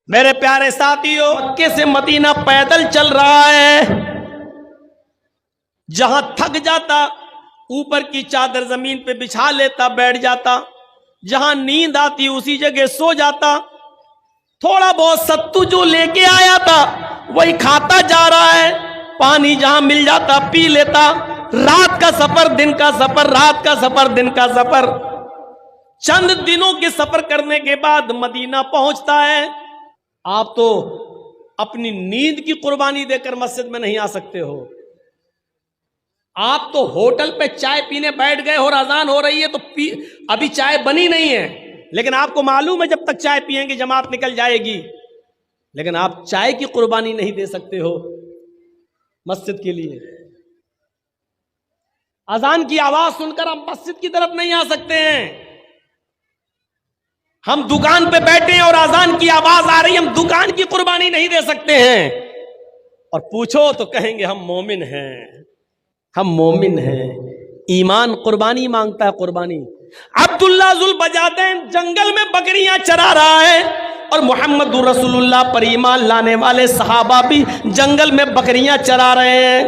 میرے پیارے ساتھیوں، مکے سے مدینہ پیدل چل رہا ہے، جہاں تھک جاتا اوپر کی چادر زمین پہ بچھا لیتا، بیٹھ جاتا، جہاں نیند آتی اسی جگہ سو جاتا، تھوڑا بہت ستو جو لے کے آیا تھا وہی کھاتا جا رہا ہے، پانی جہاں مل جاتا پی لیتا، رات کا سفر دن کا سفر، رات کا سفر دن کا سفر، چند دنوں کے سفر کرنے کے بعد مدینہ پہنچتا ہے۔ آپ تو اپنی نیند کی قربانی دے کر مسجد میں نہیں آ سکتے ہو، آپ تو ہوٹل پہ چائے پینے بیٹھ گئے اور اذان ہو رہی ہے تو ابھی چائے بنی نہیں ہے، لیکن آپ کو معلوم ہے جب تک چائے پیئیں گے جماعت نکل جائے گی، لیکن آپ چائے کی قربانی نہیں دے سکتے ہو مسجد کے لیے۔ اذان کی آواز سن کر آپ مسجد کی طرف نہیں آ سکتے ہیں۔ ہم دکان پہ بیٹھے ہیں اور اذان کی آواز آ رہی ہے، ہم دکان کی قربانی نہیں دے سکتے ہیں، اور پوچھو تو کہیں گے ہم مومن ہیں، ہم مومن ہیں۔ ایمان قربانی مانگتا ہے، قربانی۔ عبداللہ ذوالبجادین جنگل میں بکریاں چرا رہا ہے، اور محمد رسول اللہ پر ایمان لانے والے صحابہ بھی جنگل میں بکریاں چرا رہے ہیں۔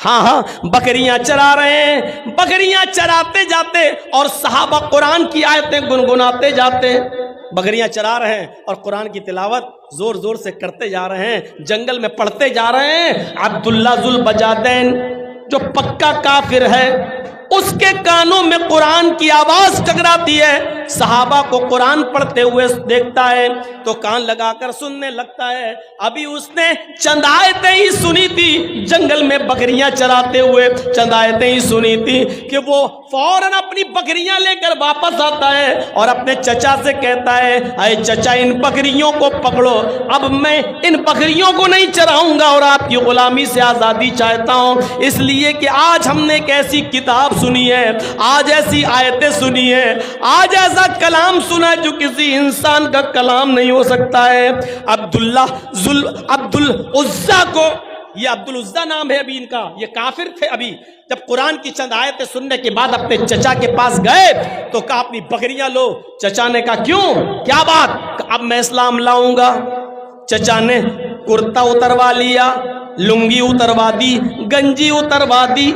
ہاں بکریاں چرا رہے ہیں، بکریاں چراتے جاتے اور صحابہ قرآن کی آیتیں گنگناتے جاتے، بکریاں چرا رہے ہیں اور قرآن کی تلاوت زور زور سے کرتے جا رہے ہیں، جنگل میں پڑھتے جا رہے ہیں۔ عبداللہ ذوالبجادین جو پکا کافر ہے، اس کے کانوں میں قرآن کی آواز ٹکراتی ہے، صحابہ کو قرآن پڑھتے ہوئے دیکھتا ہے تو کان لگا کر سننے لگتا ہے۔ ابھی اس نے چند آیتیں ہی سنی تھی، جنگل میں بکریاں چراتے ہوئے چند آیتیں ہی سنی تھی کہ وہ فوراً اپنی بکریاں لے کر واپس آتا ہے اور اپنے چچا سے کہتا ہے، اے چچا ان بکریوں کو پکڑو، اب میں ان بکریوں کو نہیں چراؤں گا اور آپ کی غلامی سے آزادی چاہتا ہوں، اس لیے کہ آج ہم نے ایک ایسی کتاب سنی ہے، آج ایسی آیتیں سنی ہے، آج ایسا کلام سنا جو کسی انسان کا کلام نہیں ہو سکتا ہے۔ عبدالعزیٰ کو، یہ عبدالعزیٰ نام ہے ابھی ان کا، یہ کافر تھے۔ ابھی جب قرآن کی چند آیتیں سننے کے بعد اپنے چچا کے پاس گئے تو کہا اپنی بکریاں لو۔ چچا نے کہا کیوں، کیا بات؟ اب میں اسلام لاؤں گا۔ چچا نے کرتا اتروا لیا، لنگی اتروا دی، گنجی اتروا دی،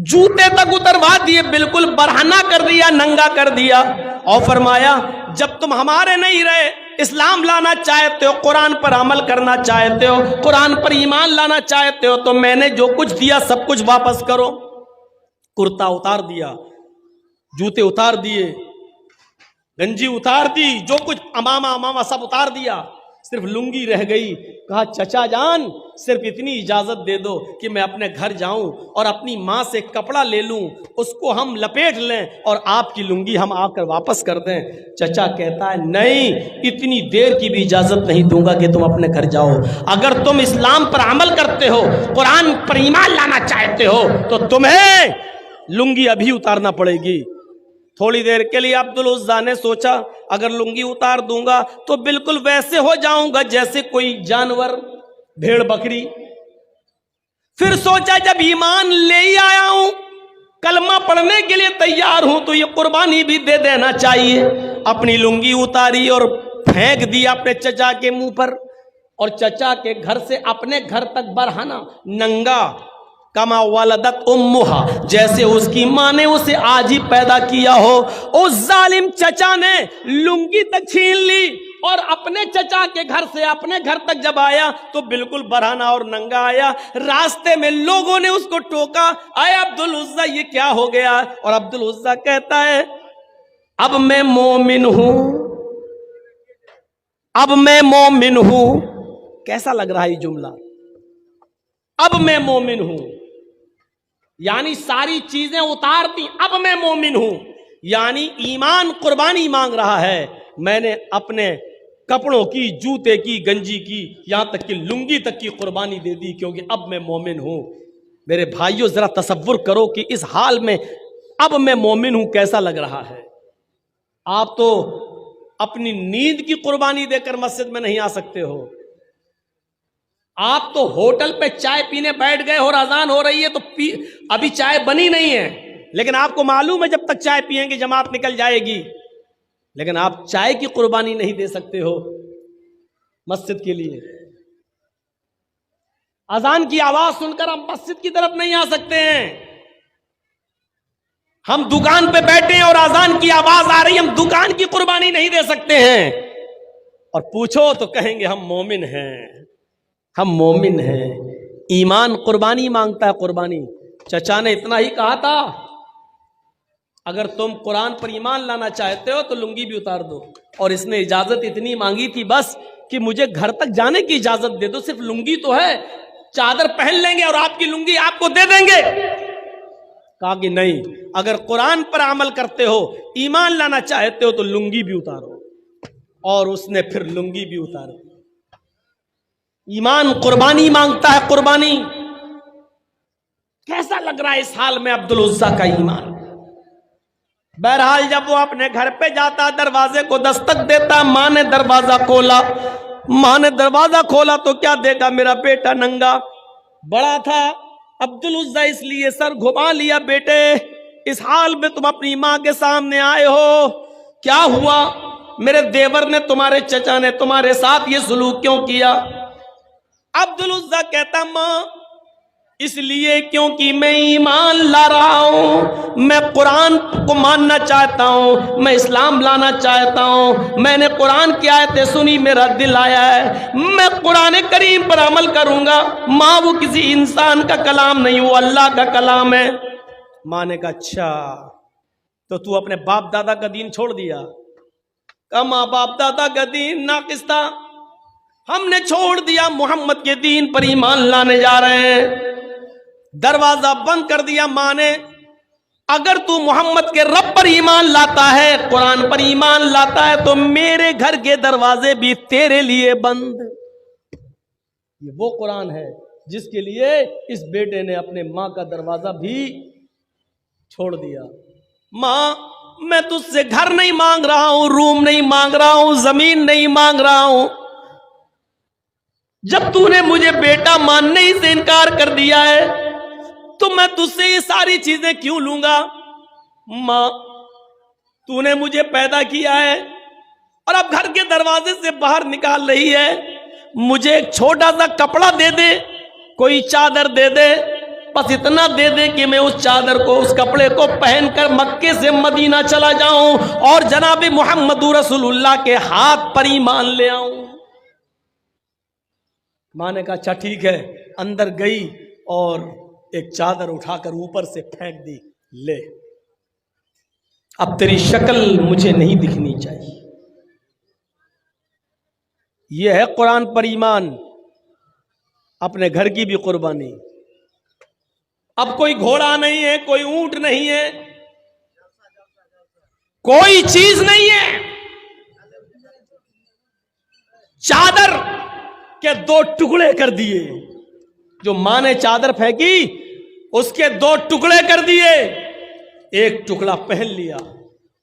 جوتے تک اتروا دیے، بالکل برہنہ کر دیا، ننگا کر دیا، اور فرمایا جب تم ہمارے نہیں رہے، اسلام لانا چاہتے ہو، قرآن پر عمل کرنا چاہتے ہو، قرآن پر ایمان لانا چاہتے ہو، تو میں نے جو کچھ دیا سب کچھ واپس کرو۔ کرتا اتار دیا، جوتے اتار دیے، گنجی اتار دی، جو کچھ امامہ سب اتار دیا، صرف لنگی رہ گئی۔ کہا چچا جان صرف اتنی اجازت دے دو کہ میں اپنے گھر جاؤں اور اپنی ماں سے کپڑا لے لوں، اس کو ہم لپیٹ لیں اور آپ کی لنگی ہم آ کر واپس کر دیں۔ چچا کہتا ہے نہیں، اتنی دیر کی بھی اجازت نہیں دوں گا کہ تم اپنے گھر جاؤ، اگر تم اسلام پر عمل کرتے ہو، قرآن پر ایمان لانا چاہتے ہو تو تمہیں لنگی ابھی اتارنا پڑے گی۔ تھوڑی دیر کے لیے عبدالعزیٰ نے سوچا اگر لنگی اتار دوں گا تو بالکل ویسے ہو جاؤں گا جیسے کوئی جانور، بھیڑ بکری۔ پھر سوچا جب ایمان لے ہی آیا ہوں، کلمہ پڑھنے کے لیے تیار ہوں تو یہ قربانی بھی دے دینا چاہیے۔ اپنی لنگی اتاری اور پھینک دی اپنے چچا کے منہ پر، اور چچا کے گھر سے اپنے گھر تک برہنہ، ننگا، کما ولدت امہا، جیسے اس کی ماں نے اسے آج ہی پیدا کیا ہو۔ اس ظالم چچا نے لنگی تک چھین لی اور اپنے چچا کے گھر سے اپنے گھر تک جب آیا تو بالکل برہنہ اور ننگا آیا۔ راستے میں لوگوں نے اس کو ٹوکا، اے عبدالعزیٰ یہ کیا ہو گیا؟ اور عبدالعزیٰ کہتا ہے اب میں مومن ہوں، اب میں مومن ہوں۔ کیسا لگ رہا ہے یہ جملہ؟ اب میں مومن ہوں، یعنی ساری چیزیں اتار دی، اب میں مومن ہوں، یعنی ایمان قربانی مانگ رہا ہے۔ میں نے اپنے کپڑوں کی، جوتے کی، گنجی کی، یہاں تک کہ لنگی تک کی قربانی دے دی، کیونکہ اب میں مومن ہوں۔ میرے بھائیوں ذرا تصور کرو کہ اس حال میں اب میں مومن ہوں کیسا لگ رہا ہے۔ آپ تو اپنی نیند کی قربانی دے کر مسجد میں نہیں آ سکتے ہو، آپ تو ہوٹل پہ چائے پینے بیٹھ گئے اور اذان ہو رہی ہے تو ابھی چائے بنی نہیں ہے، لیکن آپ کو معلوم ہے جب تک چائے پیئیں گے جماعت نکل جائے گی، لیکن آپ چائے کی قربانی نہیں دے سکتے ہو۔ مسجد کے لیے. اذان کی آواز سن کر ہم مسجد کی طرف نہیں آ سکتے ہیں. ہم دکان پہ بیٹھے ہیں اور اذان کی آواز آ رہی, ہم دکان کی قربانی نہیں دے سکتے ہیں. اور پوچھو تو کہیں گے ہم مومن ہیں, ہم مومن ہیں. ایمان قربانی مانگتا ہے, قربانی. چچا نے اتنا ہی کہا تھا, اگر تم قرآن پر ایمان لانا چاہتے ہو تو لنگی بھی اتار دو. اور اس نے اجازت اتنی مانگی تھی بس کہ مجھے گھر تک جانے کی اجازت دے دو, صرف لنگی تو ہے, چادر پہن لیں گے اور آپ کی لنگی آپ کو دے دیں گے. کہا کہ نہیں, اگر قرآن پر عمل کرتے ہو, ایمان لانا چاہتے ہو تو لنگی بھی اتارو. اور اس نے پھر لنگی بھی اتاری. ایمان قربانی مانگتا ہے, قربانی. کیسا لگ رہا ہے اس حال میں عبد العزیٰ کا ایمان. بہرحال جب وہ اپنے گھر پہ جاتا, دروازے کو دستک دیتا, ماں نے دروازہ کھولا. ماں نے دروازہ کھولا تو کیا دیکھا, میرا بیٹا ننگا. بڑا تھا عبد العزیٰ, اس لیے سر گھما لیا. بیٹے اس حال میں تم اپنی ماں کے سامنے آئے ہو, کیا ہوا؟ میرے دیور نے, تمہارے چچا نے تمہارے ساتھ یہ سلوک کیوں کیا؟ عبد العزیٰ کہتا, ماں اس لیے کیونکہ میں ایمان لا رہا ہوں, میں قرآن کو ماننا چاہتا ہوں, میں اسلام لانا چاہتا ہوں. میں نے قرآن کی آیتیں سنی, میرا دل آیا ہے, میں قرآن کریم پر عمل کروں گا. ماں وہ کسی انسان کا کلام نہیں, وہ اللہ کا کلام ہے. ماں نے کہا اچھا تو تو اپنے باپ دادا کا دین چھوڑ دیا؟ کہا ماں باپ دادا کا دین ناقص تھا, ہم نے چھوڑ دیا, محمد کے دین پر ایمان لانے جا رہے ہیں. دروازہ بند کر دیا ماں نے. اگر تو محمد کے رب پر ایمان لاتا ہے, قرآن پر ایمان لاتا ہے, تو میرے گھر کے دروازے بھی تیرے لیے بند. یہ وہ قرآن ہے جس کے لیے اس بیٹے نے اپنے ماں کا دروازہ بھی چھوڑ دیا. ماں میں تجھ سے گھر نہیں مانگ رہا ہوں, روم نہیں مانگ رہا ہوں, زمین نہیں مانگ رہا ہوں. جب تو نے مجھے بیٹا ماننے ہی سے انکار کر دیا ہے تو میں تجھ سے یہ ساری چیزیں کیوں لوں گا؟ ماں تو نے مجھے پیدا کیا ہے اور اب گھر کے دروازے سے باہر نکال رہی ہے, مجھے ایک چھوٹا سا کپڑا دے دے, کوئی چادر دے دے, بس اتنا دے دے کہ میں اس چادر کو, اس کپڑے کو پہن کر مکے سے مدینہ چلا جاؤں اور جناب محمد رسول اللہ کے ہاتھ پر ایمان لے آؤں. ماں نے کہا اچھا ٹھیک ہے. اندر گئی اور ایک چادر اٹھا کر اوپر سے پھینک دی, لے اب تیری شکل مجھے نہیں دکھنی چاہیے. یہ ہے قرآن پر ایمان, اپنے گھر کی بھی قربانی. اب کوئی گھوڑا نہیں ہے, کوئی اونٹ نہیں ہے, کوئی چیز نہیں ہے, چادر کے 2 ٹکڑے کر دیے. جو ماں نے چادر پھینکی اس کے 2 ٹکڑے کر دیے. ایک ٹکڑا پہن لیا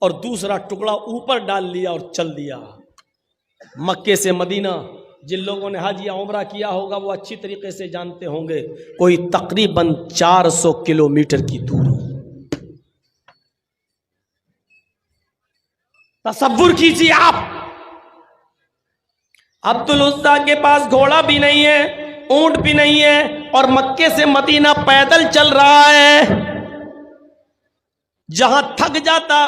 اور دوسرا ٹکڑا اوپر ڈال لیا اور چل دیا مکے سے مدینہ. جن لوگوں نے حج یا عمرہ کیا ہوگا وہ اچھی طریقے سے جانتے ہوں گے, کوئی تقریباً 400 کلومیٹر کی دور. تصور کیجیے آپ, عبد العزیٰ کے پاس گھوڑا بھی نہیں ہے, اونٹ بھی نہیں ہے, اور مکے سے مدینہ پیدل چل رہا ہے. جہاں تھک جاتا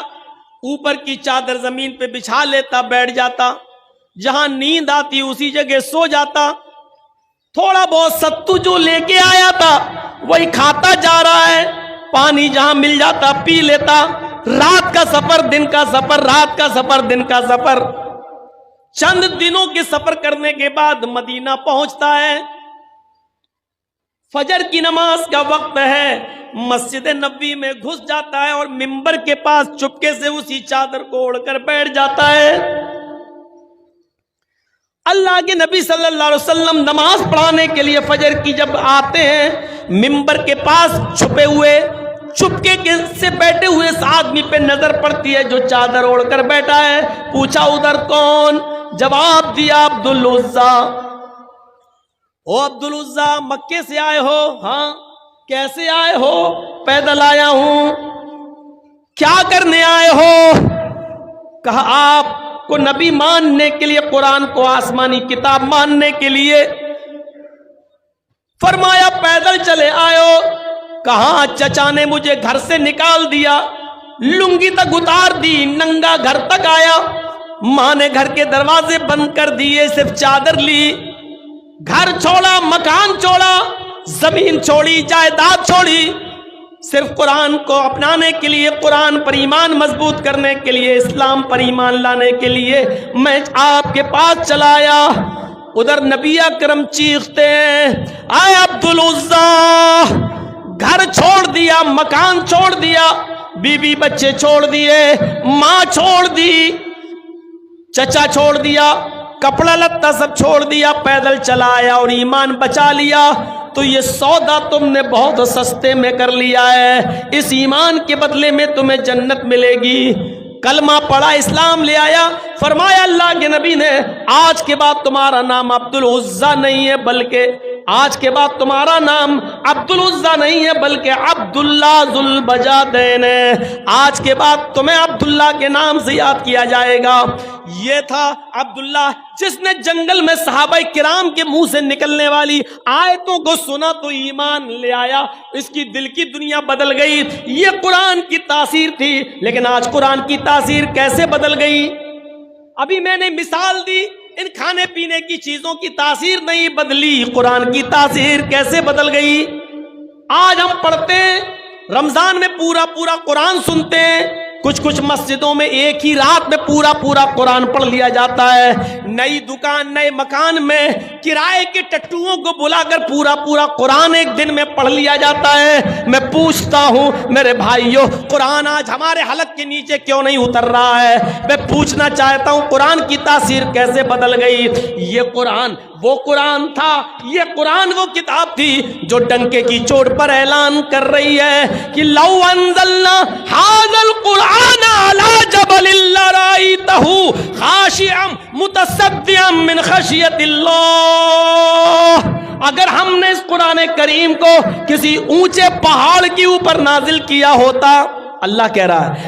اوپر کی چادر زمین پہ بچھا لیتا, بیٹھ جاتا. جہاں نیند آتی اسی جگہ سو جاتا. تھوڑا بہت ستو جو لے کے آیا تھا وہی کھاتا جا رہا ہے. پانی جہاں مل جاتا پی لیتا. رات کا سفر دن کا سفر, رات کا سفر دن کا سفر. چند دنوں کے سفر کرنے کے بعد مدینہ پہنچتا ہے. فجر کی نماز کا وقت ہے. مسجد نبوی میں گھس جاتا ہے اور منبر کے پاس چپکے سے اسی چادر کو اوڑھ کر بیٹھ جاتا ہے. اللہ کے نبی صلی اللہ علیہ وسلم نماز پڑھانے کے لیے فجر کی جب آتے ہیں, منبر کے پاس چھپے ہوئے, چپکے سے بیٹھے ہوئے اس آدمی پہ نظر پڑتی ہے جو چادر اوڑھ کر بیٹھا ہے. پوچھا ادھر کون؟ جواب دیا عبد العزیٰ. او عبد العزیٰ مکے سے آئے ہو؟ ہاں. کیسے آئے ہو؟ پیدل آیا ہوں. کیا کرنے آئے ہو؟ کہا آپ کو نبی ماننے کے لیے, قرآن کو آسمانی کتاب ماننے کے لیے. فرمایا پیدل چلے آئے. کہاں چچا نے مجھے گھر سے نکال دیا, لنگی تک اتار دی, ننگا گھر تک آیا. ماں نے گھر کے دروازے بند کر دیے, صرف چادر لی, گھر چھوڑا, مکان چھوڑا, زمین چھوڑی, جائیداد چھوڑی, صرف قرآن کو اپنانے کے لیے, قرآن پر ایمان مضبوط کرنے کے لیے, اسلام پر ایمان لانے کے لیے میں آپ کے پاس چلا آیا. ادھر نبی اکرم چیختے ہیں, اے عبدالعزیٰ, گھر چھوڑ دیا, مکان چھوڑ دیا, بیوی بچے چھوڑ دیے, ماں چھوڑ دی, چچا چھوڑ دیا, کپڑا لتا سب چھوڑ دیا, پیدل چلا آیا اور ایمان بچا لیا. تو یہ سودا تم نے بہت سستے میں کر لیا ہے, اس ایمان کے بدلے میں تمہیں جنت ملے گی. کلمہ پڑھا, اسلام لے آیا. فرمایا اللہ کے نبی نے, آج کے بعد تمہارا نام عبدالعزیٰ نہیں ہے, بلکہ آج کے بعد تمہارا نام عبدالعزیٰ نہیں ہے بلکہ عبداللہ ذوالبجادین ہے. آج کے بعد تمہیں عبداللہ کے نام سے یاد کیا جائے گا. یہ تھا عبداللہ جس نے جنگل میں صحابہ کرام کے منہ سے نکلنے والی آیتوں کو سنا تو ایمان لے آیا, اس کی دل کی دنیا بدل گئی. یہ قرآن کی تاثیر تھی, لیکن آج قرآن کی تاثیر کیسے بدل گئی؟ ابھی میں نے مثال دی, ان کھانے پینے کی چیزوں کی تاثیر نہیں بدلی, قرآن کی تاثیر کیسے بدل گئی؟ آج ہم پڑھتے ہیں, رمضان میں پورا پورا قرآن سنتے ہیں, کچھ مسجدوں میں ایک ہی رات میں پورا قرآن پڑھ لیا جاتا ہے. نئی دکان, نئے مکان میں کرائے کے ٹٹوؤں کو بلا کر پورا قرآن ایک دن میں پڑھ لیا جاتا ہے. میں پوچھتا ہوں میرے بھائیوں, قرآن آج ہمارے حلق کے نیچے کیوں نہیں اتر رہا ہے؟ میں پوچھنا چاہتا ہوں قرآن کی تاثیر کیسے بدل گئی؟ یہ قرآن وہ قرآن تھا, یہ قرآن وہ کتاب تھی جو ڈنکے کی چوٹ پر اعلان کر رہی ہے کہ لو انزلنا ھذا القرآن علی جبل لرأیتہ خاشعا متصدعا من خشیۃ اللہ. اگر ہم نے اس قرآن کریم کو کسی اونچے پہاڑ کے اوپر نازل کیا ہوتا, اللہ کہہ رہا ہے